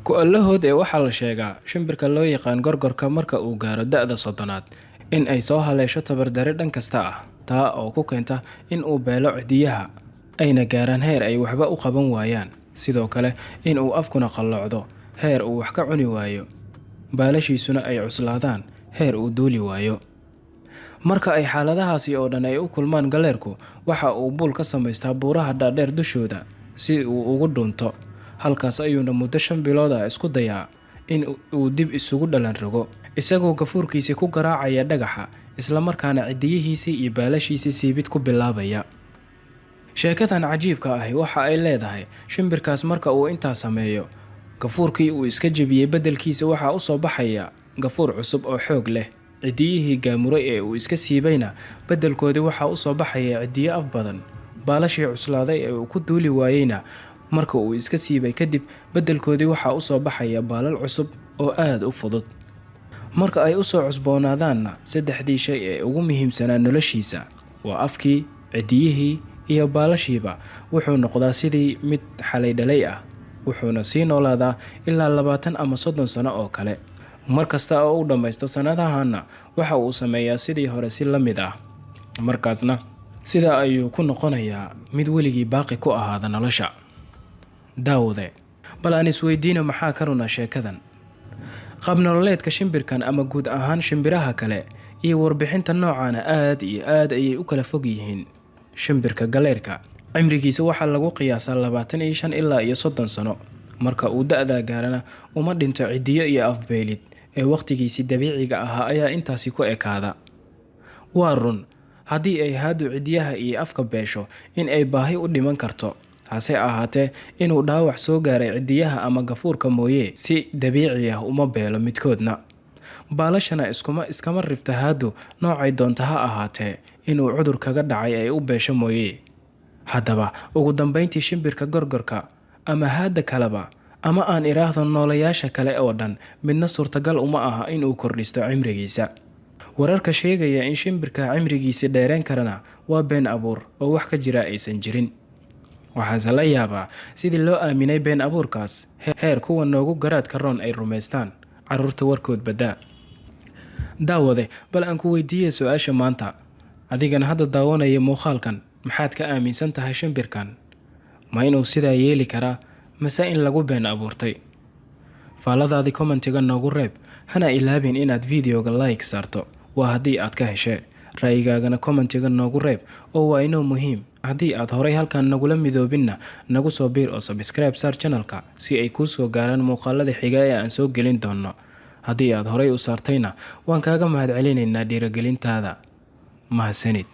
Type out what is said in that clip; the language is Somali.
Ku-allahood ee waxaa la sheegaa shimbirka loo yaqaan gorgorka marka uu gaaro da'da soddonaad in ay soo haleesho tabardare dhan kasta ah, taa oo ku keenta in uu beelo cidiyaha ayna gaaraan heer ay waxba u qaban waayaan, sidoo kale in uu afkuna qallocdo heer uu wax ka cuni waayo, baalashiisuna ay cuslaadaan heer uu duuli waayo. Marka ay xaaladahaasi oo dhan ay u kulmaan, galeerku waxa uu buul ka samaystaa buuraha dhaadheer dushooda si uu ugu dhunto. Halkaas ayuuna muddo 5 bilood ah isku dayaa in uu dib isugu dhalan rogo, isagoo gafuurkiisii ku garaacaya dhagaxa, isla markaana cidiyihiisii iyo baalashiisii siibid ku bilaabaya. Sheekadan cajiibka ahi waxa ay leedahay shimbirkaas marka uu intaas sameeyo, gafuurkii uu iska jebiyey beddelkiisa waxaa u soo baxaya gafuur cusub oo xoog leh. Cidiyihii gaamuray ee uu iska siibayna beddelkoodii waxaa u soo baxaya cidiyo af badan. Baalashii cuslaaday ee uu ku duuli waayeyna marka uu iska siibay kadib beddelkoodii waxaa u soo baxaya baalal cusub oo aad u fudud. Marka ay u soo cusboonaadaanna, saddexdii shay ee ugu muhiimsanaa noloshiisa waa afkii, cidiyihii iyo baalashiiba wuxuu noqdaa sidii mid xalay dhalay ah, wuxuuna sii noolaadaa ilaa 20 ama 30 sano oo kale. Markasta oo uu dhammaysto sanadahanna waxa uu sameeyaa sidii hore si la mid ah, markaasna sidaa ayuu ku noqonayaa mid weligii baaqi ku ahaada nolosha. Daawade, bal aan isweydiino maxaa ka runa sheekadan? Qaab nololeedka shimbirkan ama guud ahaan shimbiraha kale iyo warbixinta noocaana aad iyo aad ayay u kala fog yihiin. Shimbirka galeerka cimrigiisa waxaa lagu qiyaasaa 25 ilaa 30 sano. Marka uu da'da gaarana uma dhinto cidiyo iyo afbeelid ee waqtigiisii dabiiciga ahaa ayaa intaasi ku ekaada. Waa run, haddii ay haadu cidiyaha iyo afka beesho in ay baahi u dhiman karto, hase ahaatee inuu dhaawac soo gaaray cidiyaha ama gafuurka mooyee si dabiici ah uma beelo midkoodna. Baalashana iskama rifta haadu noocay doonta ha ahaatee inuu cudur kaga dhacay ay u beesho mooyee. Haddaba ugu dambeyntii shimbirka gorgorka ama haada kaleba ama aan iraahdo noolayaasha kale oo dhan midna suurtagal uma aha inuu kordhisto cimrigiisa. Wararka sheegaya in shimbirka cimrigiisa dheereen karana waa been abuur oo wax ka jira aysan jirin. Waxaase la yaabaa sidii loo aaminay been abuurkaas heer kuwa noogu garaadka roon ay rumaystaan carruurta warkood badaa. Daawade, bal aan ku weydiiyey su'aasha maanta. Adigana hadda daawanaya muuqaalkan, maxaad ka aaminsan tahay shimbirkan? Ma inuu sidaa yeeli karaa mase in lagu been abuurtay? Faalladaadii commentiga noogu reeb, hana ilaabin inaad videoga like saarto waa haddii aad ka heshe. Ra'yigaagana commentiga noogu reeb oo waa inoo muhiim. Haddii aad horay halkan nagula midoobinna nagu soo biir oo subscribe saar channelka si ay kuu soo gaaraan muuqaalada xiga ee aan soo gelin doono. Haddii aad horay u saartayna waan kaaga mahadcelinaynaa dhiirigelintaada. Mahadsanid.